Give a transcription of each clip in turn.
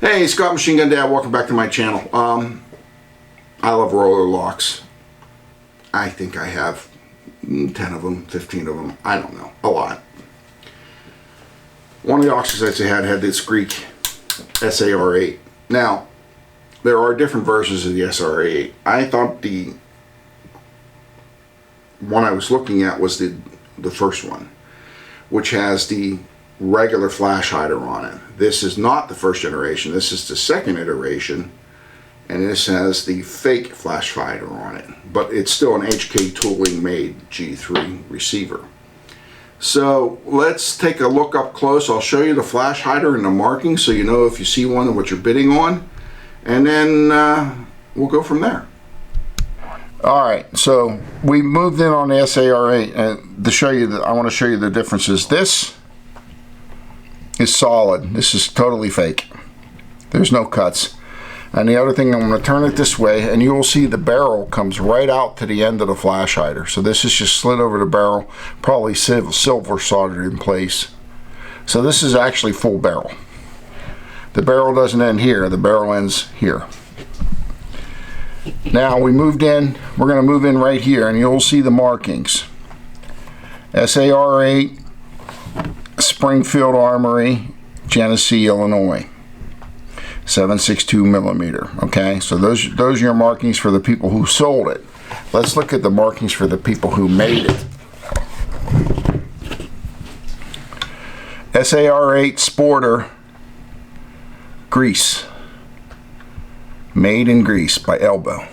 Hey, Scott Machine Gun Dad, welcome back to my channel. I love roller locks. I think I have 10 of them, 15 of them, I don't know, a lot. One of the auction sites I had this Greek SAR-8. Now, there are different versions of the SAR-8. I thought the one I was looking at was the first one, which has the regular flash hider on it. This is not the first generation, this is the second iteration, and this has the fake flash hider on it, but it's still an HK Tooling made G3 receiver. So let's take a look up close. I'll show you the flash hider and the marking so you know if you see one and what you're bidding on, and then we'll go from there. Alright, so we moved in on the SAR-8, and to show you I want to show you the differences. This is solid. This is totally fake. There's no cuts. And the other thing, I'm going to turn it this way, and you will see the barrel comes right out to the end of the flash hider. So this is just slid over the barrel, probably silver soldered in place. So this is actually full barrel. The barrel doesn't end here, the barrel ends here. Now we moved in, we're going to move in right here, and you'll see the markings. SAR-8, Springfield Armory, Genesee, Illinois. 7.62 millimeter. Okay, so those are your markings for the people who sold it. Let's look at the markings for the people who made it. SAR-8 Sporter, Greece. Made in Greece by Elbow.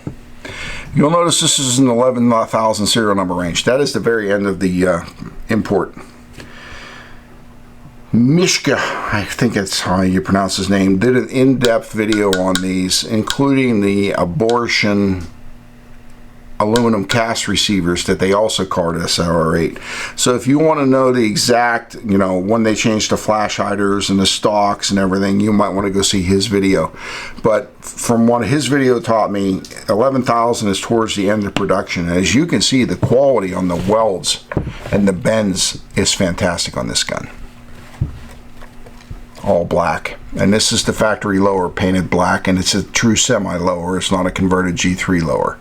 You'll notice this is an 11,000 serial number range. That is the very end of the import. Mishka, I think that's how you pronounce his name, did an in-depth video on these, including the abortion aluminum cast receivers that they also called SAR-8. So if you want to know the exact, you know, when they changed the flash hiders and the stocks and everything, you might want to go see his video. But from what his video taught me, 11,000 is towards the end of production. And as you can see, the quality on the welds and the bends is fantastic on this gun. All black, and this is the factory lower painted black, and it's a true semi lower, it's not a converted G3 lower.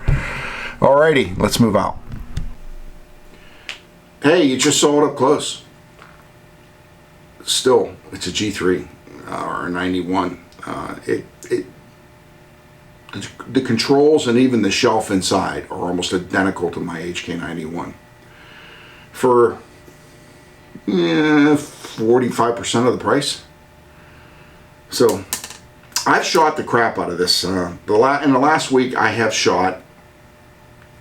Alrighty, let's move out. Hey, you just saw it up close. Still, it's a G3 or a 91. The controls and even the shelf inside are almost identical to my HK91 for 45% of the price. So I've shot the crap out of this. In the last week I have shot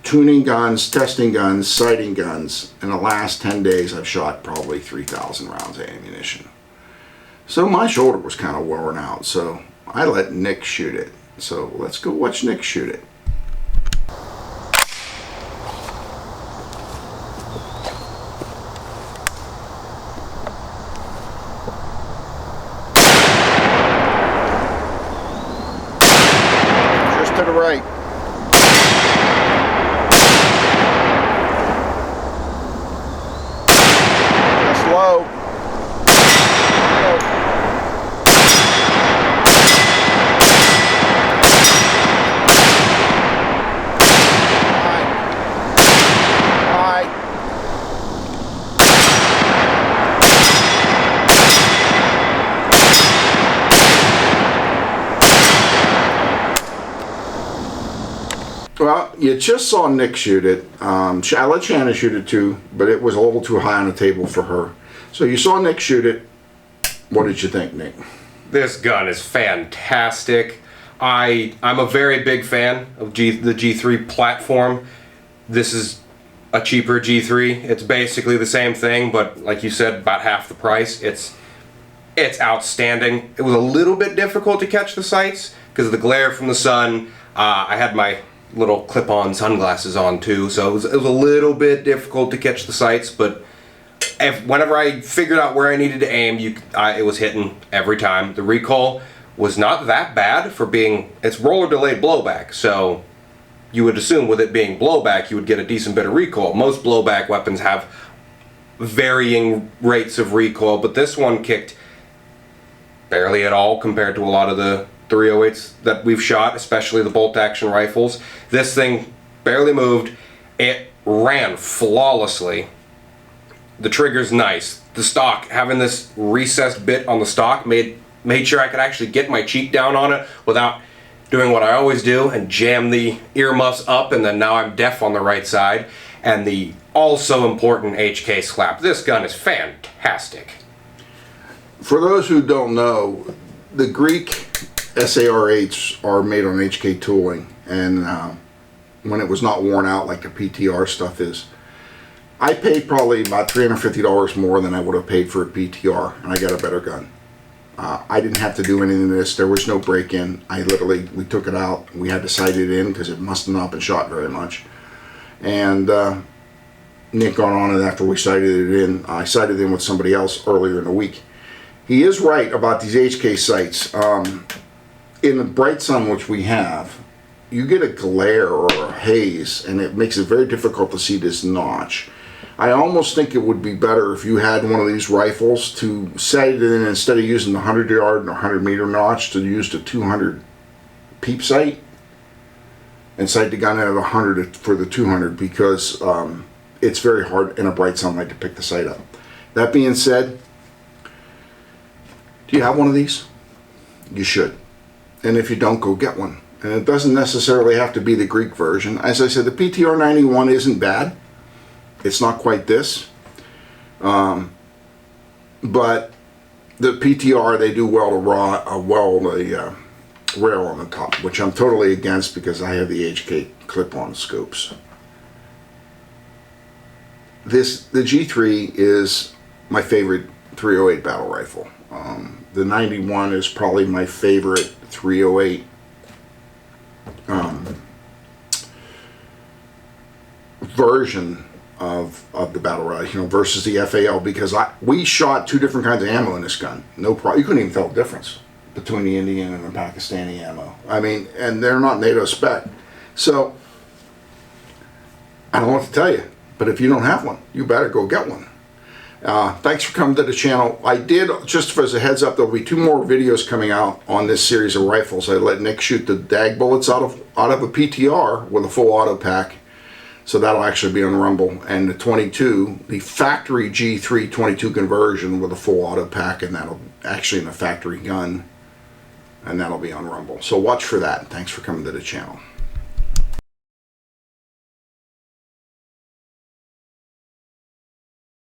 tuning guns, testing guns, sighting guns. In the last 10 days I've shot probably 3,000 rounds of ammunition. So my shoulder was kind of worn out, so I let Nick shoot it. So let's go watch Nick shoot it. To the right. Just low. Well, you just saw Nick shoot it. I let Shannon shoot it too, but it was a little too high on the table for her. So you saw Nick shoot it. What did you think, Nick? This gun is fantastic. I'm a very big fan of the G3 platform. This is a cheaper G3. It's basically the same thing, but like you said, about half the price. It's outstanding. It was a little bit difficult to catch the sights because of the glare from the sun. I had my little clip-on sunglasses on too, so it was a little bit difficult to catch the sights, but whenever I figured out where I needed to aim, it was hitting every time. The recoil was not that bad for being, it's roller delayed blowback, so you would assume with it being blowback you would get a decent bit of recoil. Most blowback weapons have varying rates of recoil, but this one kicked barely at all compared to a lot of the 308s that we've shot, especially the bolt action rifles. This thing barely moved. It ran flawlessly. The trigger's nice. The stock, having this recessed bit on the stock made sure I could actually get my cheek down on it without doing what I always do and jam the earmuffs up, and then now I'm deaf on the right side. And the also important HK slap. This gun is fantastic. For those who don't know, the Greek SAR-8s are made on HK tooling, and when it was not worn out like the PTR stuff is. I paid probably about $350 more than I would have paid for a PTR, and I got a better gun. I didn't have to do anything to this. There was no break-in. We took it out. We had to sight it in because it must have not been shot very much. And Nick got on it after we sighted it in. I sighted in with somebody else earlier in the week. He is right about these HK sights. In the bright sun, which we have, you get a glare or a haze, and it makes it very difficult to see this notch. I almost think it would be better if you had one of these rifles to sight it in, instead of using the 100-yard and 100-meter notch, to use the 200 peep sight and sight the gun at 100 for the 200, because it's very hard in a bright sunlight to pick the sight up. That being said, do you have one of these? You should. And if you don't, go get one. And it doesn't necessarily have to be the Greek version. As I said, the PTR 91 isn't bad. It's not quite this. But the PTR, they do well to the rail on the top, which I'm totally against because I have the HK clip-on scopes. The G3 is my favorite 308 battle rifle. The 91 is probably my favorite 308 version of the battle rifle, versus the FAL, because we shot two different kinds of ammo in this gun. No problem. You couldn't even tell the difference between the Indian and the Pakistani ammo. I mean, and they're not NATO spec. So I don't know what to tell you, but if you don't have one, you better go get one. Thanks for coming to the channel. I did, just as a heads up, there'll be 2 more videos coming out on this series of rifles. I let Nick shoot the dag bullets out of a PTR with a full auto pack, so that'll actually be on Rumble, and the 22, the factory G3 22 conversion with a full auto pack, and that'll actually in a factory gun, and that'll be on Rumble. So watch for that. Thanks for coming to the channel.